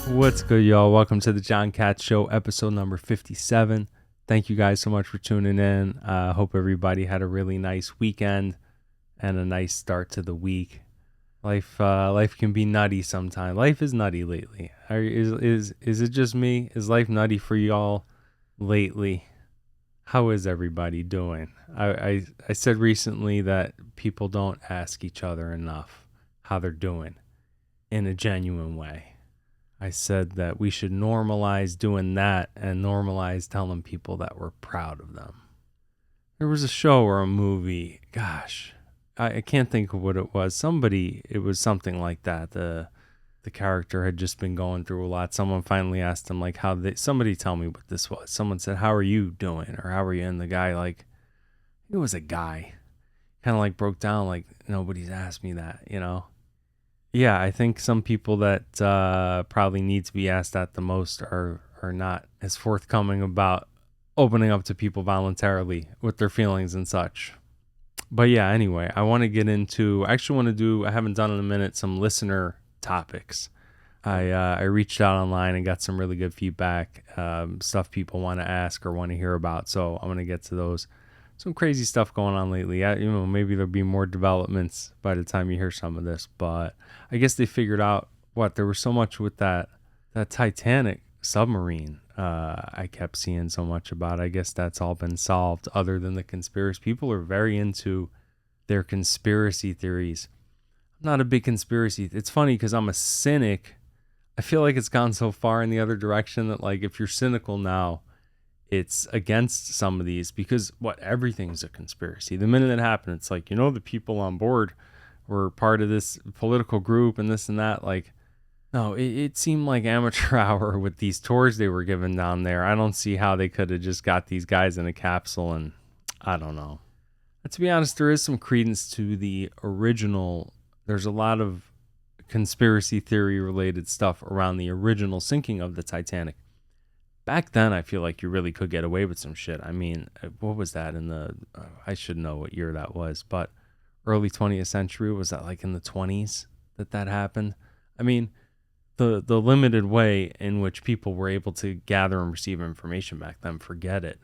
What's good, y'all? Welcome to the John Katz Show, episode number 57. Thank you guys so much for tuning in. I hope everybody had a really nice weekend and a nice start to the week. Life can be nutty sometimes. Life is nutty lately. Is it just me? Is life nutty for y'all lately? How is everybody doing? I said recently that people don't ask each other enough how they're doing in a genuine way. I said that we should normalize doing that and normalize telling people that we're proud of them. There was a show or a movie, gosh, I can't think of what it was. It was something like that. The character had just been going through a lot. Someone finally asked him, like, somebody tell me what this was. Someone said, how are you doing? Or how are you? And the guy, like, it was a guy, kind of like broke down, like, nobody's asked me that, you know? Yeah, I think some people that probably need to be asked that the most are not as forthcoming about opening up to people voluntarily with their feelings and such. But yeah, anyway, I haven't done in a minute, some listener topics. I reached out online and got some really good feedback, stuff people want to ask or want to hear about. So I'm going to get to those. Some crazy stuff going on lately. Maybe there'll be more developments by the time you hear some of this, but I guess they figured out there was so much with that Titanic submarine. I kept seeing so much about. I guess that's all been solved other than the conspiracy. People are very into their conspiracy theories. I'm not a big conspiracy. It's funny because I'm a cynic. I feel like it's gone so far in the other direction that, like, if you're cynical now, it's against some of these because everything's a conspiracy. The minute it happened, it's like, the people on board were part of this political group and this and that. Like, no, it seemed like amateur hour with these tours they were given down there. I don't see how they could have just got these guys in a capsule, and I don't know. But to be honest, there is some credence to the original. There's a lot of conspiracy theory related stuff around the original sinking of the Titanic. Back then, I feel like you really could get away with some shit. I mean, what was that I should know what year that was, but early 20th century, was that like in the 20s that happened? I mean, the limited way in which people were able to gather and receive information back then, forget it.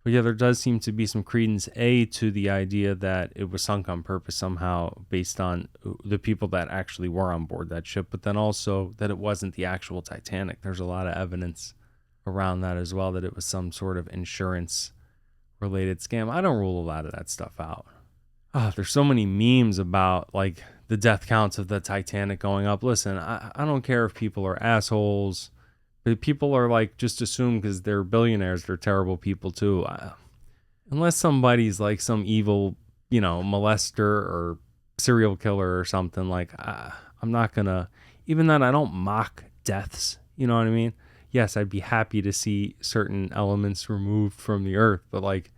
But yeah, there does seem to be some credence, to the idea that it was sunk on purpose somehow based on the people that actually were on board that ship, but then also that it wasn't the actual Titanic. There's a lot of evidence around that as well, that it was some sort of insurance related scam. I don't rule a lot of that stuff out. There's so many memes about, like, the death counts of the Titanic going up. Listen, I don't care if people are assholes, but people are, like, just assume because they're billionaires, they're terrible people too. Unless somebody's like some evil, molester or serial killer or something, like, I'm not gonna, even that I don't mock deaths, you know what I mean? Yes, I'd be happy to see certain elements removed from the earth, but, like,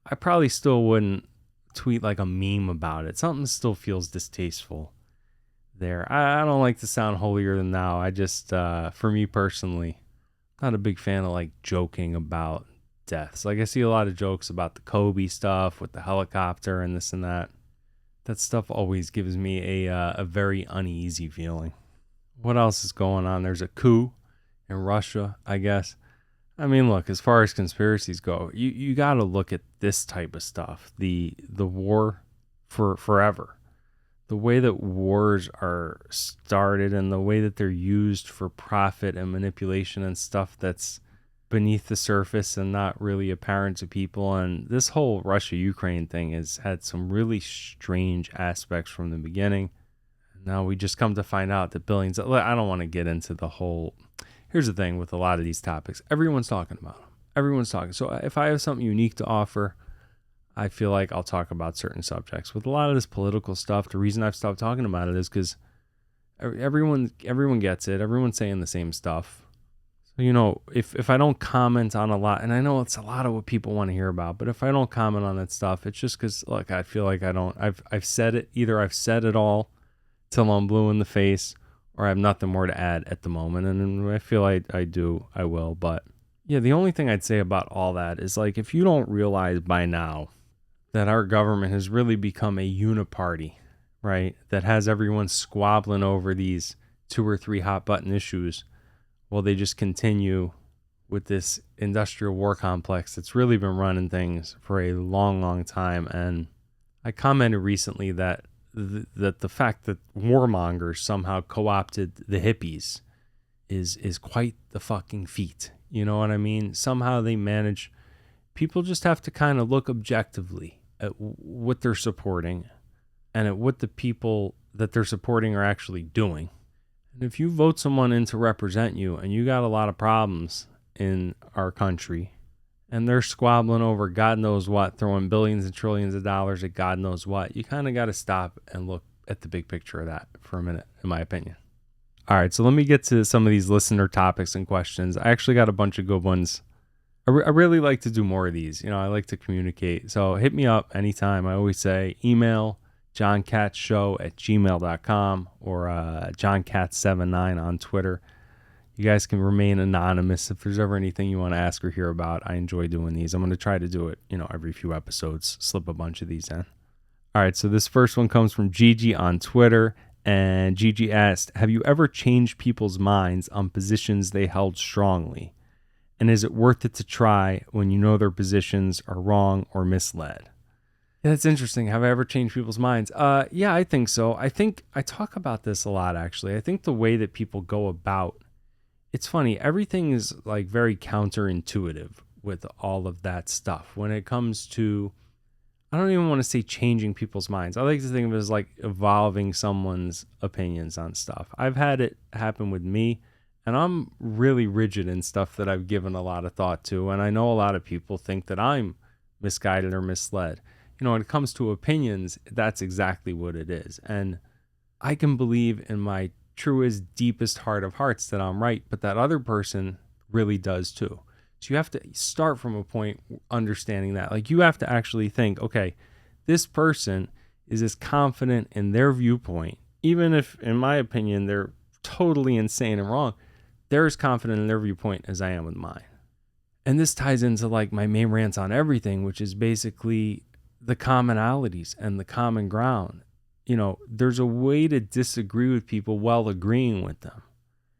I probably still wouldn't tweet like a meme about it. Something still feels distasteful there. I don't like to sound holier than thou. I just, for me personally, not a big fan of, like, joking about deaths. Like, I see a lot of jokes about the Kobe stuff with the helicopter and this and that. That stuff always gives me a very uneasy feeling. What else is going on? There's a coup in Russia, I guess. I mean, look, as far as conspiracies go, you got to look at this type of stuff. The war for forever. The way that wars are started and the way that they're used for profit and manipulation and stuff that's beneath the surface and not really apparent to people. And this whole Russia-Ukraine thing has had some really strange aspects from the beginning. Now we just come to find out that billions. I don't want to get into the whole. Here's the thing with a lot of these topics. Everyone's talking about them. Everyone's talking. So if I have something unique to offer, I feel like I'll talk about certain subjects. With a lot of this political stuff, the reason I've stopped talking about it is because everyone gets it. Everyone's saying the same stuff. So, if I don't comment on a lot, and I know it's a lot of what people want to hear about, but if I don't comment on that stuff, it's just because, look, I feel like I don't. I've said it. Either I've said it all till I'm blue in the face, or I have nothing more to add at the moment. And I feel I will. But yeah, the only thing I'd say about all that is, like, if you don't realize by now that our government has really become a uniparty, right? That has everyone squabbling over these 2 or 3 hot button issues Well, they just continue with this industrial war complex that's really been running things for a long, long time. And I commented recently that the fact that warmongers somehow co-opted the hippies is quite the fucking feat. You know what I mean? Somehow they manage. People just have to kind of look objectively at what they're supporting and at what the people that they're supporting are actually doing. And if you vote someone in to represent you and you got a lot of problems in our country and they're squabbling over God knows what, throwing billions and trillions of dollars at God knows what, you kind of got to stop and look at the big picture of that for a minute, in my opinion. All right, so let me get to some of these listener topics and questions. I actually got a bunch of good ones. I really like to do more of these. I like to communicate. So hit me up anytime. I always say email johncatshow@gmail.com or johncats79 on Twitter. You guys can remain anonymous if there's ever anything you want to ask or hear about. I enjoy doing these. I'm going to try to do it, every few episodes, slip a bunch of these in. All right, so this first one comes from Gigi on Twitter. And Gigi asked, have you ever changed people's minds on positions they held strongly? And is it worth it to try when you know their positions are wrong or misled? Yeah, that's interesting. Have I ever changed people's minds? Yeah, I think so. I think I talk about this a lot, actually. I think the way that people go about, it's funny. Everything is like very counterintuitive with all of that stuff. When it comes to, I don't even want to say changing people's minds. I like to think of it as like evolving someone's opinions on stuff. I've had it happen with me, and I'm really rigid in stuff that I've given a lot of thought to. And I know a lot of people think that I'm misguided or misled. When it comes to opinions, that's exactly what it is. And I can believe in my truest, deepest heart of hearts that I'm right, but that other person really does too. So you have to start from a point understanding that. Like, you have to actually think, okay, this person is as confident in their viewpoint, even if, in my opinion, they're totally insane and wrong, they're as confident in their viewpoint as I am with mine. And this ties into like my main rants on everything, which is basically the commonalities and the common ground. There's a way to disagree with people while agreeing with them.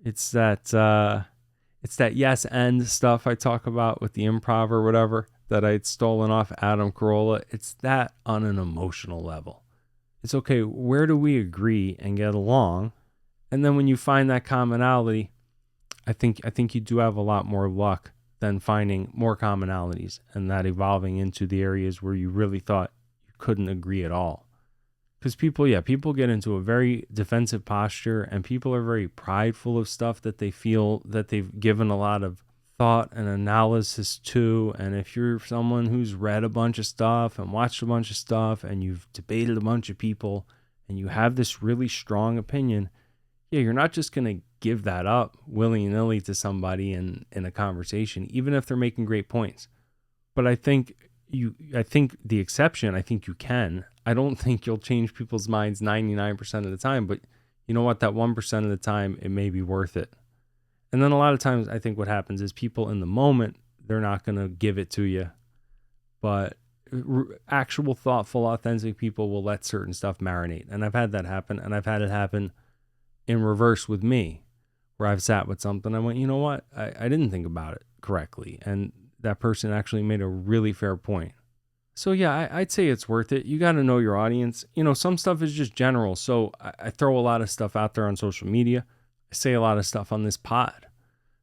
It's that yes and stuff I talk about with the improv or whatever that I'd stolen off Adam Carolla. It's that on an emotional level. It's okay, where do we agree and get along? And then when you find that commonality, I think you do have a lot more luck than finding more commonalities and that evolving into the areas where you really thought you couldn't agree at all. Because people get into a very defensive posture, and people are very prideful of stuff that they feel that they've given a lot of thought and analysis to. And if you're someone who's read a bunch of stuff and watched a bunch of stuff and you've debated a bunch of people and you have this really strong opinion, you're not just going to give that up willy-nilly to somebody in a conversation, even if they're making great points. But I think the exception, I think you can. I don't think you'll change people's minds 99% of the time, but you know what? That 1% of the time, it may be worth it. And then a lot of times, I think what happens is people in the moment, they're not going to give it to you. But actual, thoughtful, authentic people will let certain stuff marinate. And I've had that happen, and I've had it happen in reverse with me, where I've sat with something, I went, you know what? I didn't think about it correctly. And that person actually made a really fair point. So yeah, I'd say it's worth it. You got to know your audience. Some stuff is just general. So I throw a lot of stuff out there on social media. I say a lot of stuff on this pod.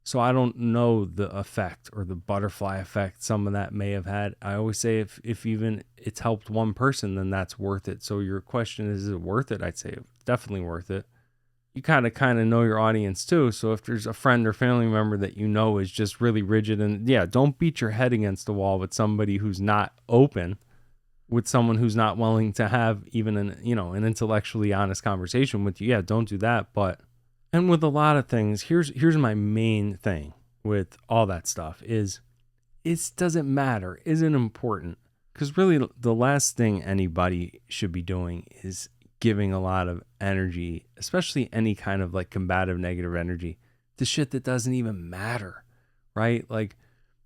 So I don't know the effect or the butterfly effect some of that may have had. I always say if even it's helped one person, then that's worth it. So your question is it worth it? I'd say definitely worth it. You kind of know your audience too. So if there's a friend or family member that is just really rigid, and don't beat your head against the wall with somebody who's not open, with someone who's not willing to have even an intellectually honest conversation with you. Yeah, don't do that. And with a lot of things, here's my main thing with all that stuff is it doesn't matter, isn't important. Because really the last thing anybody should be doing is giving a lot of energy, especially any kind of like combative negative energy, to shit that doesn't even matter, right? Like,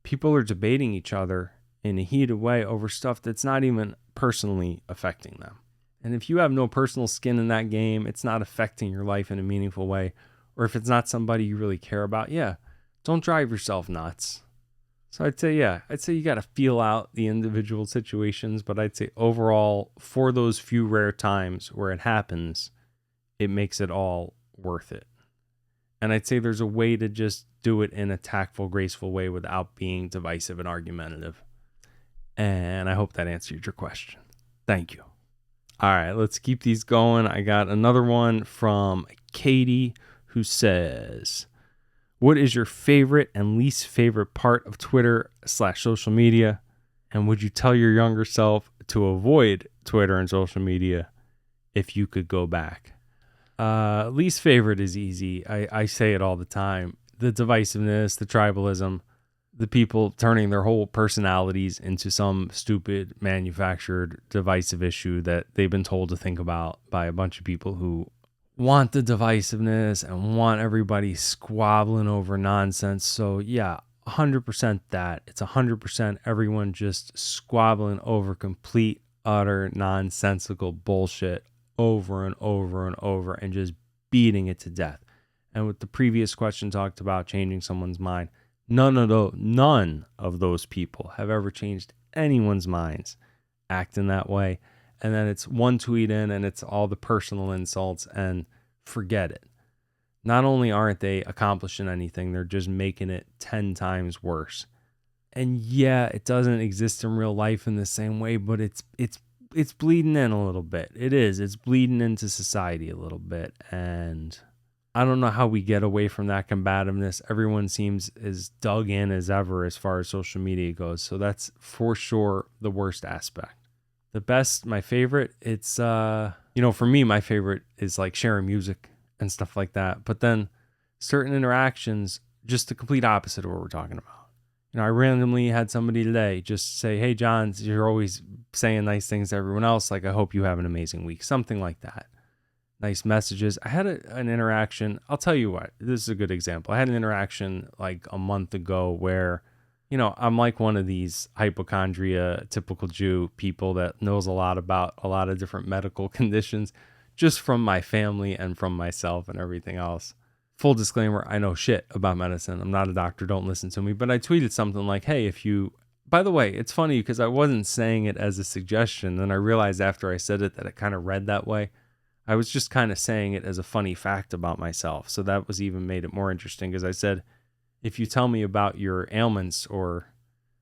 people are debating each other in a heated way over stuff that's not even personally affecting them. And if you have no personal skin in that game, it's not affecting your life in a meaningful way. or if it's not somebody you really care about, yeah, don't drive yourself nuts. So I'd say you got to feel out the individual situations, but I'd say overall, for those few rare times where it happens, it makes it all worth it. And I'd say there's a way to just do it in a tactful, graceful way without being divisive and argumentative. And I hope that answered your question. Thank you. All right, let's keep these going. I got another one from Katie who says, what is your favorite and least favorite part of Twitter/social media? And would you tell your younger self to avoid Twitter and social media if you could go back? Least favorite is easy. I say it all the time. The divisiveness, the tribalism, the people turning their whole personalities into some stupid manufactured divisive issue that they've been told to think about by a bunch of people who want the divisiveness and want everybody squabbling over nonsense. So yeah, 100% that. It's 100% everyone just squabbling over complete, utter, nonsensical bullshit over and over and over and just beating it to death. And with the previous question talked about changing someone's mind, none of those people have ever changed anyone's minds acting that way. And then it's one tweet in and it's all the personal insults, and forget it. Not only aren't they accomplishing anything, they're just making it 10 times worse. And yeah, it doesn't exist in real life in the same way, but it's bleeding in a little bit. It is. It's bleeding into society a little bit. And I don't know how we get away from that combativeness. Everyone seems as dug in as ever as far as social media goes. So that's for sure the worst aspect. The best, my favorite, it's, for me, my favorite is like sharing music and stuff like that. But then certain interactions, just the complete opposite of what we're talking about. I randomly had somebody today just say, hey, John, you're always saying nice things to everyone else. Like, I hope you have an amazing week. Something like that. Nice messages. I had an interaction. I'll tell you what, this is a good example. I had an interaction like a month ago where, I'm like one of these hypochondria, typical Jew people that knows a lot about a lot of different medical conditions just from my family and from myself and everything else. Full disclaimer, I know shit about medicine. I'm not a doctor. Don't listen to me. But I tweeted something like, hey, by the way, it's funny because I wasn't saying it as a suggestion. And I realized after I said it that it kind of read that way. I was just kind of saying it as a funny fact about myself. So that was even made it more interesting because I said, if you tell me about your ailments or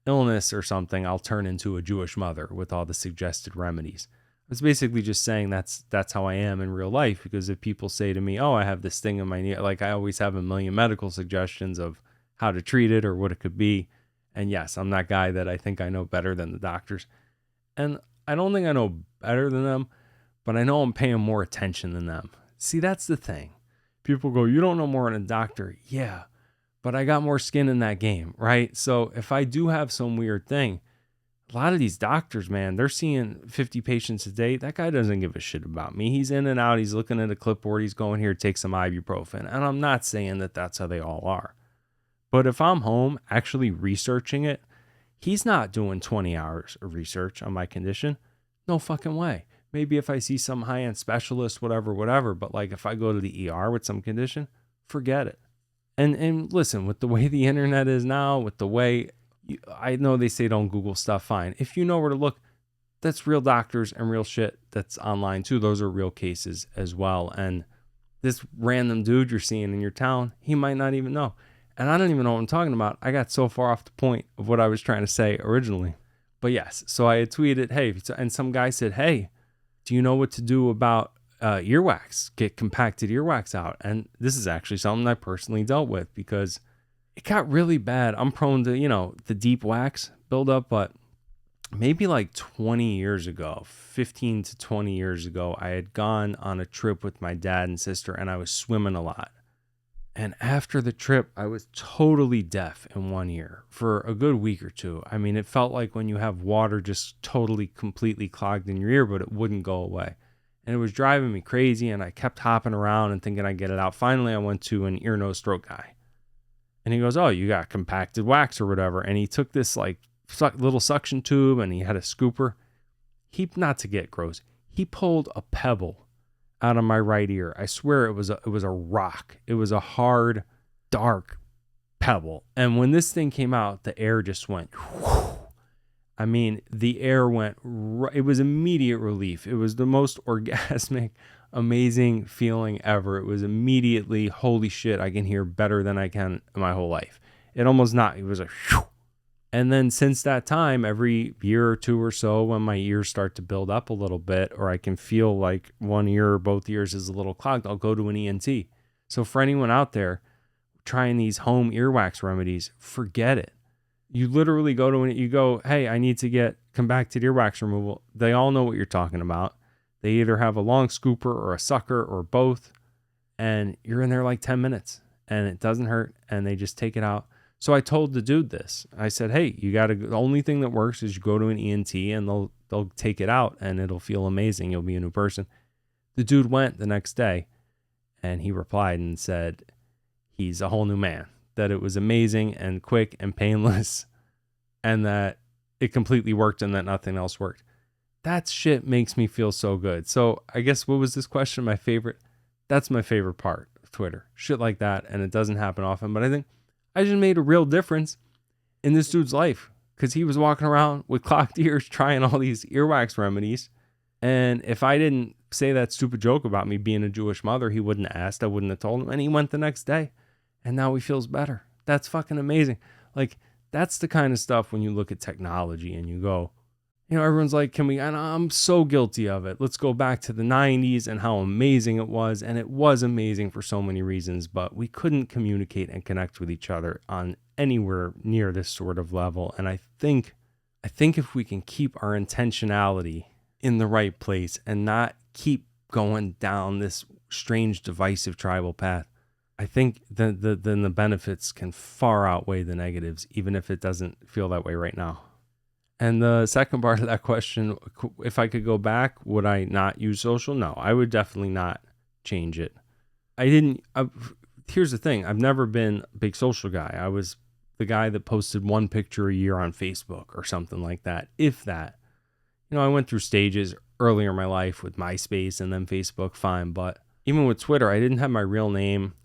illness or something, I'll turn into a Jewish mother with all the suggested remedies. I was basically just saying that's how I am in real life, because if people say to me, oh, I have this thing in my knee, like I always have a million medical suggestions of how to treat it or what it could be. And yes, I'm that guy that I think I know better than the doctors. And I don't think I know better than them, but I know I'm paying more attention than them. See, that's the thing. People go, you don't know more than a doctor. Yeah, but I got more skin in that game, right? So if I do have some weird thing, a lot of these doctors, man, they're seeing 50 patients a day. That guy doesn't give a shit about me. He's in and out. He's looking at a clipboard. He's going, here, take some ibuprofen. And I'm not saying that that's how they all are. But if I'm home actually researching it, he's not doing 20 hours of research on my condition. No fucking way. Maybe if I see some high-end specialist, whatever. But like if I go to the ER with some condition, forget it. And listen, with the way the internet is now, with the way, I know they say don't Google stuff, fine. If you know where to look, that's real doctors and real shit that's online too. Those are real cases as well. And this random dude you're seeing in your town, he might not even know. And I don't even know what I'm talking about. I got so far off the point of what I was trying to say originally. But yes, so I had tweeted, hey, and some guy said, hey, do you know what to do about earwax? Get compacted earwax out. And this is actually something I personally dealt with because it got really bad. I'm prone to, the deep wax buildup, but maybe like 20 years ago, 15 to 20 years ago, I had gone on a trip with my dad and sister and I was swimming a lot. And after the trip, I was totally deaf in one ear for a good week or two. I mean, it felt like when you have water just totally, completely clogged in your ear, but it wouldn't go away. And it was driving me crazy, and I kept hopping around and thinking I'd get it out. Finally, I went to an ear, nose, throat guy. And he goes, oh, you got compacted wax or whatever. And he took this like little suction tube, and he had a scooper. Not to get gross, he pulled a pebble out of my right ear. I swear it was a rock. It was a hard, dark pebble. And when this thing came out, the air just went whew. I mean, the air went it was immediate relief. It was the most orgasmic, amazing feeling ever. It was immediately, holy shit, I can hear better than I can in my whole life. It was a whew. And then since that time, every year or two or so, when my ears start to build up a little bit, or I can feel like one ear or both ears is a little clogged, I'll go to an ENT. So for anyone out there trying these home earwax remedies, forget it. You literally go to you go, hey, I need to get compacted earwax removal. They all know what you're talking about. They either have a long scooper or a sucker or both. And you're in there like 10 minutes and it doesn't hurt. And they just take it out. So I told the dude this. I said, hey, the only thing that works is you go to an ENT and they'll take it out and it'll feel amazing. You'll be a new person. The dude went the next day and he replied and said he's a whole new man, that it was amazing and quick and painless and that it completely worked and that nothing else worked. That shit makes me feel so good. So I guess, what was this question? My favorite? That's my favorite part of Twitter. Shit like that. And it doesn't happen often, but I think I just made a real difference in this dude's life because he was walking around with clogged ears trying all these earwax remedies. And if I didn't say that stupid joke about me being a Jewish mother, he wouldn't have asked. I wouldn't have told him. And he went the next day. And now he feels better. That's fucking amazing. Like, that's the kind of stuff when you look at technology and you go, everyone's like, and I'm so guilty of it. Let's go back to the 90s and how amazing it was. And it was amazing for so many reasons, but we couldn't communicate and connect with each other on anywhere near this sort of level. And I think if we can keep our intentionality in the right place and not keep going down this strange, divisive tribal path, I think then the benefits can far outweigh the negatives, even if it doesn't feel that way right now. And the second part of that question, if I could go back, would I not use social? No, I would definitely not change it. Here's the thing. I've never been a big social guy. I was the guy that posted one picture a year on Facebook or something like that, if that. I went through stages earlier in my life with MySpace and then Facebook, fine. But even with Twitter, I didn't have my real name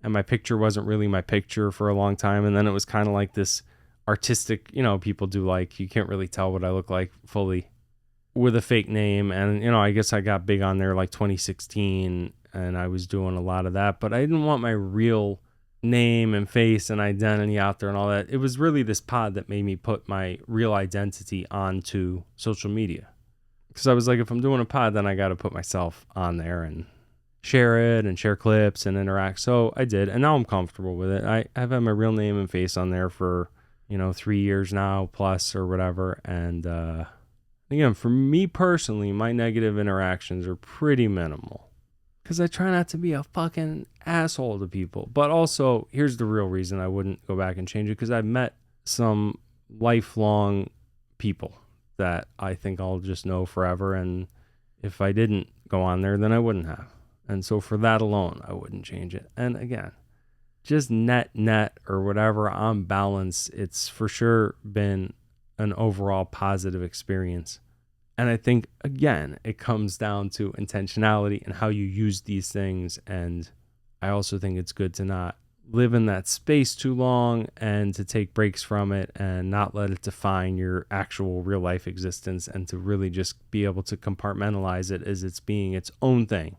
and my picture wasn't really my picture for a long time. And then it was kind of like this artistic, people do like, you can't really tell what I look like fully with a fake name. And, I guess I got big on there like 2016 and I was doing a lot of that, but I didn't want my real name and face and identity out there and all that. It was really this pod that made me put my real identity onto social media. Because I was like, if I'm doing a pod, then I got to put myself on there and share it and share clips and interact. So I did. And now I'm comfortable with it. I've had my real name and face on there for 3 years now plus or whatever. And again, for me personally, my negative interactions are pretty minimal because I try not to be a fucking asshole to people. But also, here's the real reason I wouldn't go back and change it, because I've met some lifelong people that I think I'll just know forever. And if I didn't go on there, then I wouldn't have. And so for that alone, I wouldn't change it. And again, just net or whatever, on balance, it's for sure been an overall positive experience. And I think, again, it comes down to intentionality and how you use these things. And I also think it's good to not live in that space too long and to take breaks from it and not let it define your actual real life existence, and to really just be able to compartmentalize it as it's being its own thing.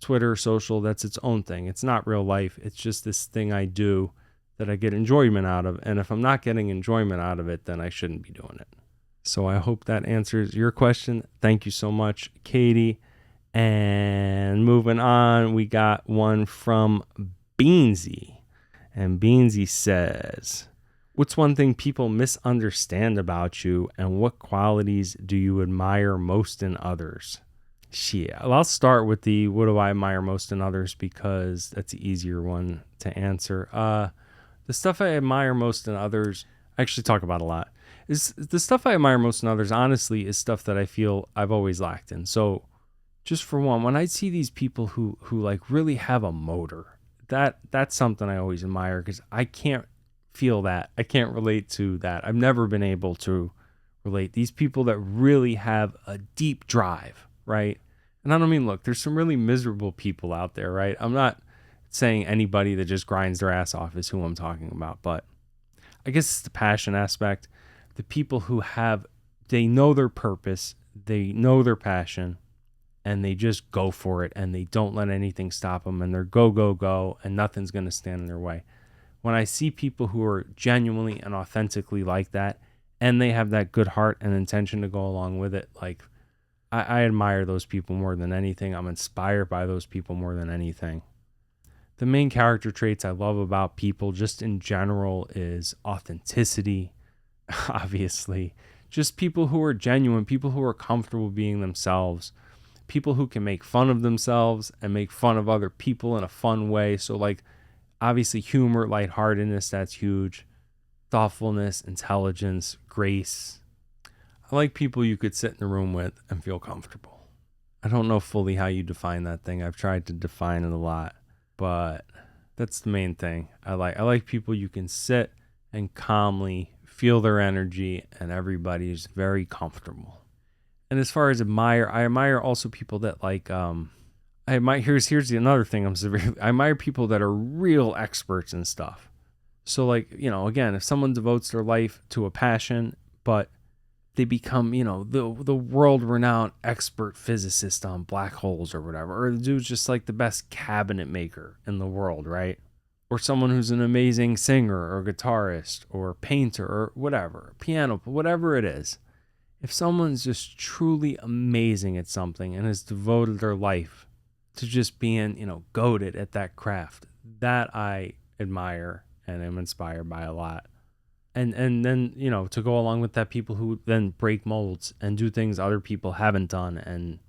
Twitter, social, that's its own thing. It's not real life. It's just this thing I do that I get enjoyment out of. And if I'm not getting enjoyment out of it, then I shouldn't be doing it. So I hope that answers your question. Thank you so much, Katie. And moving on, we got one from Beansy. And Beansy says, what's one thing people misunderstand about you, and what qualities do you admire most in others? Shit. I'll start with the what do I admire most in others, because that's the easier one to answer. The stuff I admire most in others, I actually talk about a lot. Is the stuff I admire most in others, honestly, is stuff that I feel I've always lacked in. So just for one, when I see these people who like really have a motor, that's something I always admire, because I can't feel that. I can't relate to that. I've never been able to relate. These people that really have a deep drive, right? And I don't mean, look, there's some really miserable people out there, right? I'm not saying anybody that just grinds their ass off is who I'm talking about, but I guess it's the passion aspect. The people who they know their purpose, they know their passion, and they just go for it, and they don't let anything stop them, and they're go, go, go, and nothing's going to stand in their way. When I see people who are genuinely and authentically like that, and they have that good heart and intention to go along with it, like, I admire those people more than anything. I'm inspired by those people more than anything. The main character traits I love about people just in general is authenticity, obviously. Just people who are genuine, people who are comfortable being themselves, people who can make fun of themselves and make fun of other people in a fun way. So, like, obviously humor, lightheartedness, that's huge. Thoughtfulness, intelligence, grace. I like people you could sit in the room with and feel comfortable. I don't know fully how you define that thing. I've tried to define it a lot, but that's the main thing. I like people you can sit and calmly feel their energy, and everybody's very comfortable. And as far as I admire also people that like here's another thing I admire people that are real experts in stuff. So, like, again, if someone devotes their life to a passion, but they become, the world-renowned expert physicist on black holes or whatever, or the dude's just like the best cabinet maker in the world, right? Or someone who's an amazing singer or guitarist or painter or whatever, piano, whatever it is. If someone's just truly amazing at something and has devoted their life to just being, goated at that craft, that I admire and am inspired by a lot. And then, to go along with that, people who then break molds and do things other people haven't done and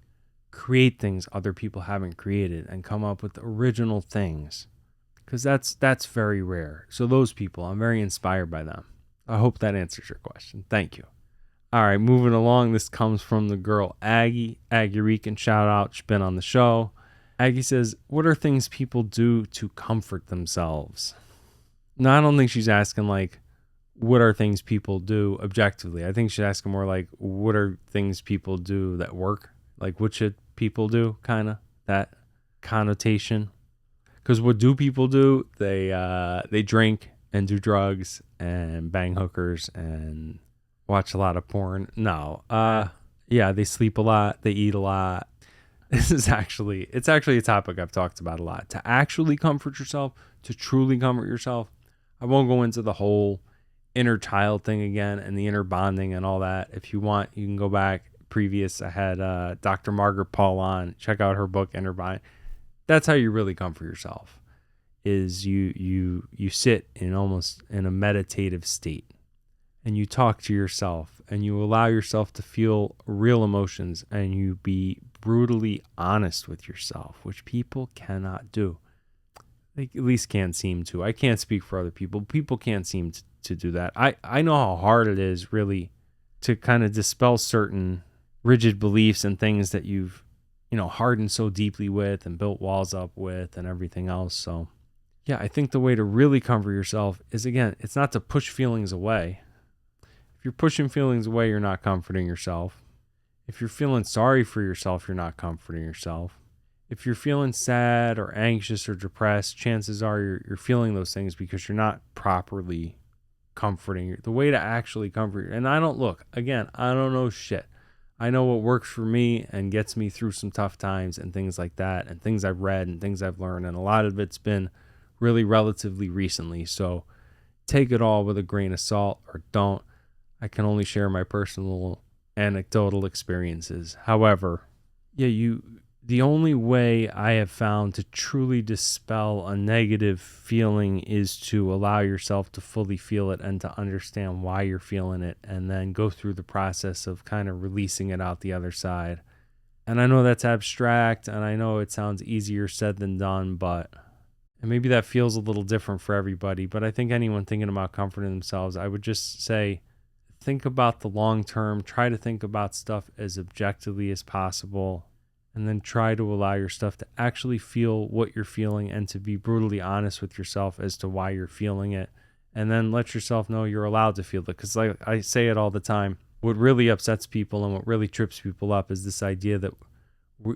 create things other people haven't created and come up with original things. Because that's very rare. So those people, I'm very inspired by them. I hope that answers your question. Thank you. All right, moving along. This comes from the girl Aggie. Aggie Rican, shout out. She's been on the show. Aggie says, what are things people do to comfort themselves? Now, I don't think she's asking, like, what are things people do objectively? I think she's asking more like, what are things people do that work? Like, what should people do? Kind of that connotation. Because what do people do? They drink and do drugs and bang hookers and watch a lot of porn. No. Yeah, they sleep a lot. They eat a lot. It's actually a topic I've talked about a lot. To actually comfort yourself, to truly comfort yourself. I won't go into the whole inner child thing again and the inner bonding and all that. If you want, you can go back previous. I had Dr. Margaret Paul on. Check out her book, Inner Bonding. That's how you really comfort yourself, is you sit in almost in a meditative state and you talk to yourself and you allow yourself to feel real emotions and you be brutally honest with yourself, which people cannot do. They at least can't seem to. I can't speak for other people. People can't seem to do that. I know how hard it is really to kind of dispel certain rigid beliefs and things that you've, hardened so deeply with and built walls up with and everything else. So yeah, I think the way to really comfort yourself is, again, it's not to push feelings away. If you're pushing feelings away, you're not comforting yourself. If you're feeling sorry for yourself, you're not comforting yourself. If you're feeling sad or anxious or depressed, chances are you're feeling those things because you're not properly comforting. The way to actually comfort, and I don't know shit. I know what works for me and gets me through some tough times and things like that, and things I've read and things I've learned, and a lot of it's been really relatively recently. So take it all with a grain of salt or don't. I can only share my personal anecdotal experiences. However, the only way I have found to truly dispel a negative feeling is to allow yourself to fully feel it and to understand why you're feeling it, and then go through the process of kind of releasing it out the other side. And I know that's abstract, and I know it sounds easier said than done, and maybe that feels a little different for everybody, but I think anyone thinking about comforting themselves, I would just say, think about the long term, try to think about stuff as objectively as possible, and then try to allow your stuff to actually feel what you're feeling and to be brutally honest with yourself as to why you're feeling it. And then let yourself know you're allowed to feel it. Because like I say it all the time, what really upsets people and what really trips people up is this idea that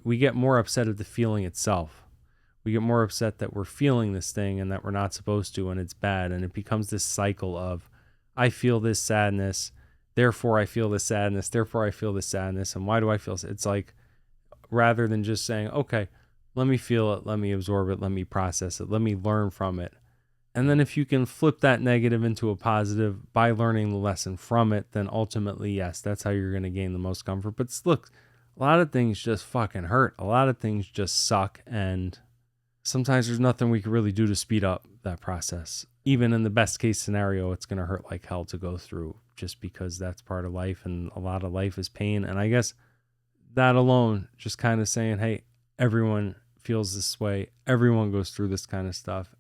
We get more upset at the feeling itself. We get more upset that we're feeling this thing and that we're not supposed to, and it's bad. And it becomes this cycle of, I feel this sadness, therefore I feel this sadness, therefore I feel this sadness. And why do I feel this? It's like, rather than just saying, okay, let me feel it, let me absorb it, let me process it, let me learn from it. And then if you can flip that negative into a positive by learning the lesson from it, then ultimately, yes, that's how you're going to gain the most comfort. But look, a lot of things just fucking hurt. A lot of things just suck. And sometimes there's nothing we can really do to speed up that process. Even in the best case scenario, it's going to hurt like hell to go through, just because that's part of life, and a lot of life is pain. And I guess that alone, just kind of saying, hey, everyone feels this way. Everyone goes through this kind of stuff.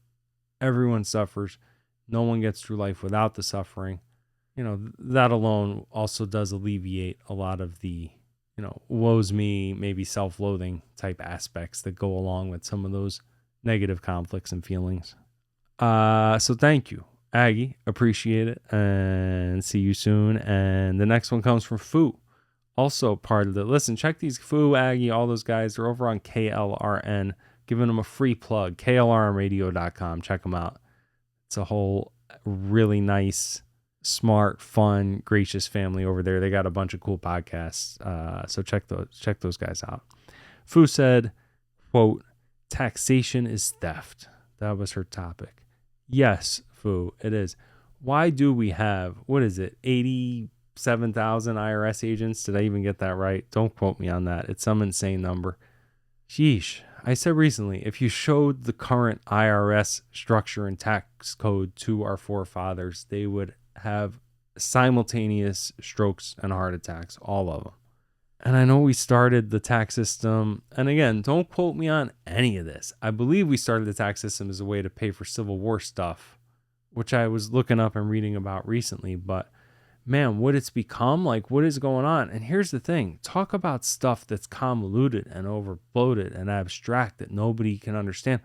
Everyone suffers. No one gets through life without the suffering. That alone also does alleviate a lot of the, woe's me, maybe self-loathing type aspects that go along with some of those negative conflicts and feelings. So thank you, Aggie. Appreciate it, and see you soon. And the next one comes from Foo, also part of the, listen, check these, Foo, Aggie, all those guys, they're over on KLRN, giving them a free plug, klrnradio.com. Check them out. It's a whole really nice, smart, fun, gracious family over there. They got a bunch of cool podcasts. So check those guys out. Fu said, quote, taxation is theft. That was her topic. Yes, Fu, it is. Why do we have, 87,000 IRS agents? Did I even get that right? Don't quote me on that. It's some insane number. Sheesh. I said recently, if you showed the current IRS structure and tax code to our forefathers, they would have simultaneous strokes and heart attacks, all of them. And I know we started the tax system, and again, don't quote me on any of this. I believe we started the tax system as a way to pay for Civil War stuff, which I was looking up and reading about recently, but man, what it's become, like what is going on? And here's the thing, talk about stuff that's convoluted and overbloated and abstract that nobody can understand.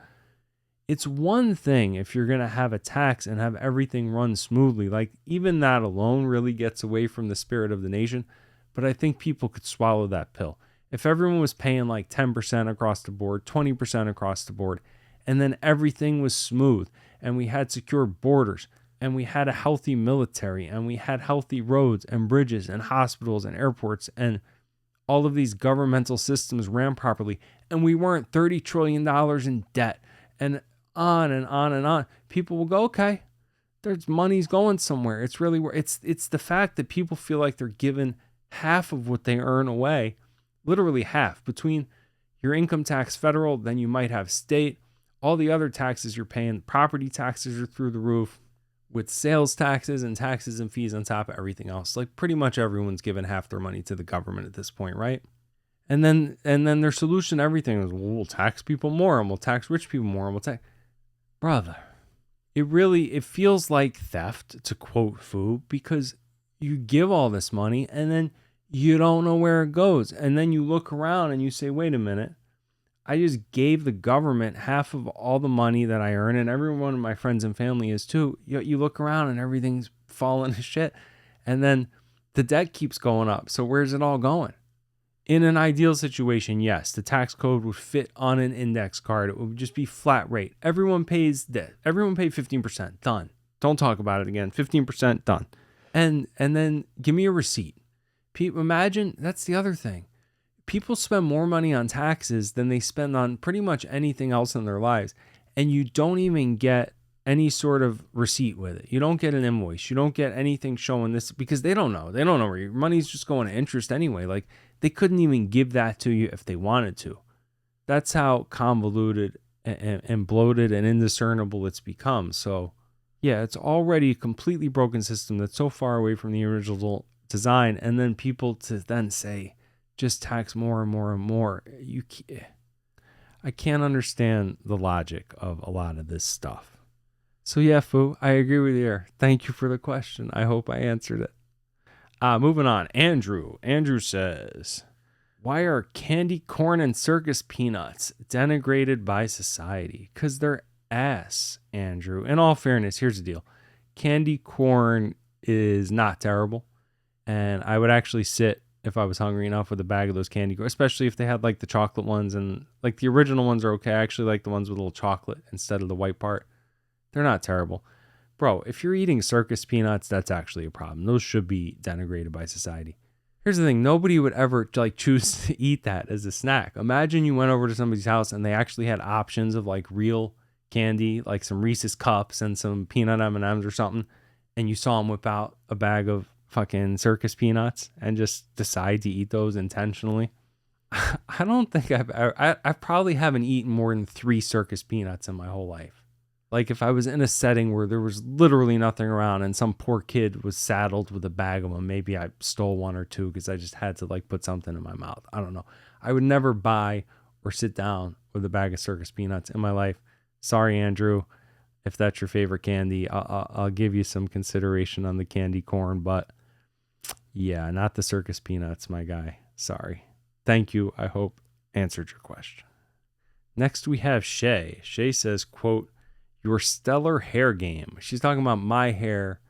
It's one thing if you're going to have a tax and have everything run smoothly, like even that alone really gets away from the spirit of the nation. But I think people could swallow that pill. If everyone was paying like 10% across the board, 20% across the board, and then everything was smooth and we had secure borders, and we had a healthy military, and we had healthy roads and bridges and hospitals and airports, and all of these governmental systems ran properly, and we weren't $30 trillion in debt, and on and on and on. People will go, okay, there's money's going somewhere. It's really where it's the fact that people feel like they're given half of what they earn away, literally half, between your income tax federal, then you might have state, all the other taxes you're paying, property taxes are through the roof, with sales taxes and fees on top of everything else. Like pretty much everyone's given half their money to the government at this point, right? And then their solution to everything is, well, we'll tax people more, and we'll tax rich people more, and we'll tax. Brother, it feels like theft, to quote Fu, because you give all this money and then you don't know where it goes. And then you look around and you say, wait a minute, I just gave the government half of all the money that I earn, and every one of my friends and family is too. You look around and everything's falling to shit. And then the debt keeps going up. So where's it all going? In an ideal situation, yes, the tax code would fit on an index card. It would just be flat rate. Everyone pays debt. Everyone paid 15%. Done. Don't talk about it again. 15%. Done. And then give me a receipt. Imagine, that's the other thing. People spend more money on taxes than they spend on pretty much anything else in their lives. And you don't even get any sort of receipt with it. You don't get an invoice. You don't get anything showing this, because they don't know. They don't know where your money's just going to interest anyway. Like, they couldn't even give that to you if they wanted to. That's how convoluted and bloated and indiscernible it's become. So, yeah, it's already a completely broken system that's so far away from the original design. And then people to then say, just tax more and more and more. I can't understand the logic of a lot of this stuff. So yeah, Fu, I agree with you. Thank you for the question. I hope I answered it. Moving on. Andrew. Andrew says, why are candy corn and circus peanuts denigrated by society? Because they're ass, Andrew. In all fairness, here's the deal. Candy corn is not terrible. And I would actually sit if I was hungry enough with a bag of those candy corn, especially if they had like the chocolate ones, and like the original ones are okay. I actually like the ones with a little chocolate instead of the white part. They're not terrible. Bro, if you're eating circus peanuts, that's actually a problem. Those should be denigrated by society. Here's the thing. Nobody would ever like choose to eat that as a snack. Imagine you went over to somebody's house and they actually had options of like real candy, like some Reese's cups and some peanut M&Ms or something, and you saw them whip out a bag of fucking circus peanuts and just decide to eat those intentionally. I don't think I probably haven't eaten more than 3 circus peanuts in my whole life. Like if I was in a setting where there was literally nothing around and some poor kid was saddled with a bag of them, maybe I stole 1 or 2 because I just had to like put something in my mouth. I don't know. I would never buy or sit down with a bag of circus peanuts in my life. Sorry, Andrew, if that's your favorite candy. I'll give you some consideration on the candy corn, but yeah, not the circus peanuts, my guy. Sorry. Thank you. I hope answered your question. Next we have Shay. Shay says, quote, "Your stellar hair game." She's talking about my hair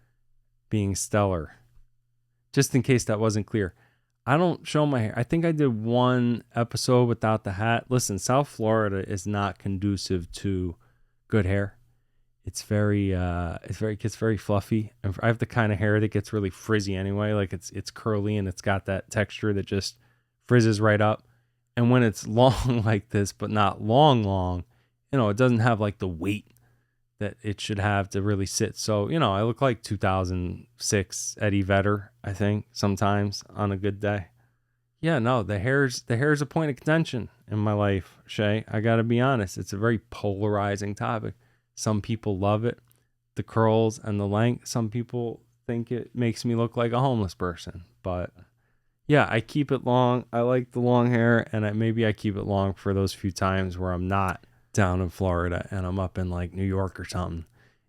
being stellar. Just in case that wasn't clear. I don't show my hair. I think I did 1 episode without the hat. Listen, South Florida is not conducive to good hair. It gets very fluffy. And I have the kind of hair that gets really frizzy anyway. Like it's curly and it's got that texture that just frizzes right up. And when it's long like this, but not long, it doesn't have like the weight that it should have to really sit. So, I look like 2006 Eddie Vedder, I think, sometimes on a good day. Yeah, no, the hair's a point of contention in my life, Shay. I got to be honest. It's a very polarizing topic. Some people love it, the curls and the length. Some people think it makes me look like a homeless person. But yeah, I keep it long. I like the long hair, and maybe I keep it long for those few times where I'm not down in Florida and I'm up in like New York or something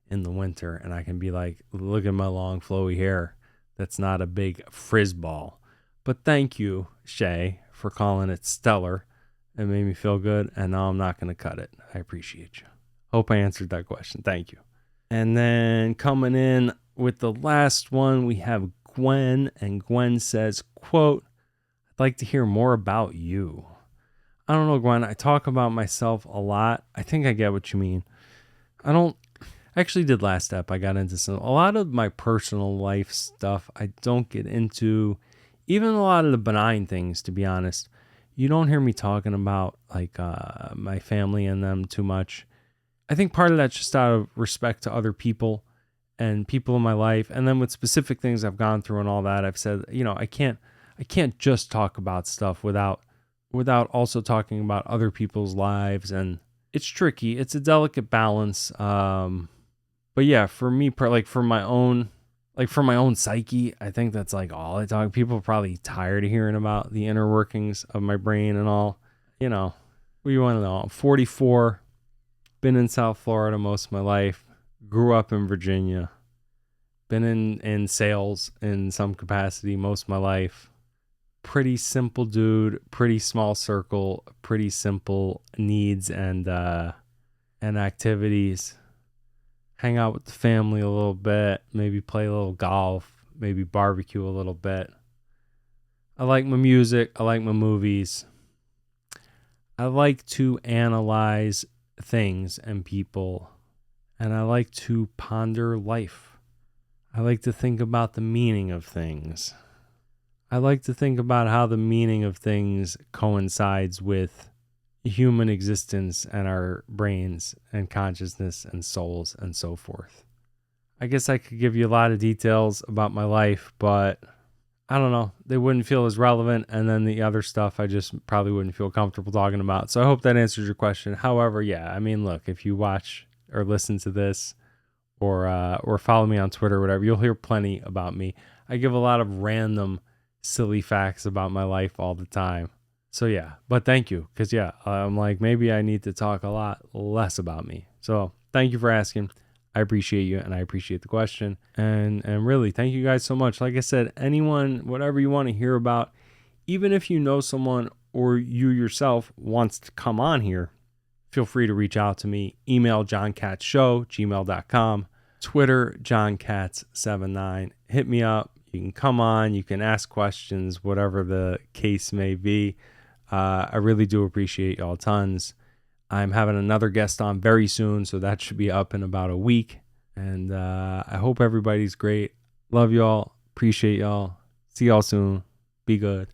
in the winter, and I can be like, look at my long flowy hair. That's not a big frizz ball. But thank you, Shay, for calling it stellar. It made me feel good, and now I'm not going to cut it. I appreciate you. Hope I answered that question. Thank you. And then coming in with the last one, we have Gwen, and Gwen says, quote, "I'd like to hear more about you." I don't know, Gwen. I talk about myself a lot. I think I get what you mean. I actually did last step. I got into a lot of my personal life stuff. I don't get into even a lot of the benign things, to be honest. You don't hear me talking about like my family and them too much. I think part of that's just out of respect to other people and people in my life. And then with specific things I've gone through and all that, I've said, I can't just talk about stuff without also talking about other people's lives. And it's tricky. It's a delicate balance. But yeah, for me, for my own psyche, I think that's like all I talk. People are probably tired of hearing about the inner workings of my brain and all. What do you want to know? I'm 44, been in South Florida most of my life, grew up in Virginia, been in sales in some capacity most of my life. Pretty simple dude, pretty small circle, pretty simple needs and activities. Hang out with the family a little bit, maybe play a little golf, maybe barbecue a little bit. I like my music, I like my movies. I like to analyze things and people, and I like to ponder life. I like to think about the meaning of things. I like to think about how the meaning of things coincides with human existence and our brains and consciousness and souls and so forth. I guess I could give you a lot of details about my life, but I don't know. They wouldn't feel as relevant, and then the other stuff I just probably wouldn't feel comfortable talking about. So I hope that answers your question. However, yeah, I mean, look, if you watch or listen to this or follow me on Twitter or whatever, you'll hear plenty about me. I give a lot of random silly facts about my life all the time. So yeah, but thank you. Because yeah, I'm like, maybe I need to talk a lot less about me. So thank you for asking. I appreciate you, and I appreciate the question. And really, thank you guys so much. Like I said, anyone, whatever you want to hear about, even if you know someone or you yourself wants to come on here, feel free to reach out to me. Email johncatshow@gmail.com. Twitter, johncats79. Hit me up. You can come on, you can ask questions, whatever the case may be. I really do appreciate y'all tons. I'm having another guest on very soon, so that should be up in about a week. And I hope everybody's great. Love y'all. Appreciate y'all. See y'all soon. Be good.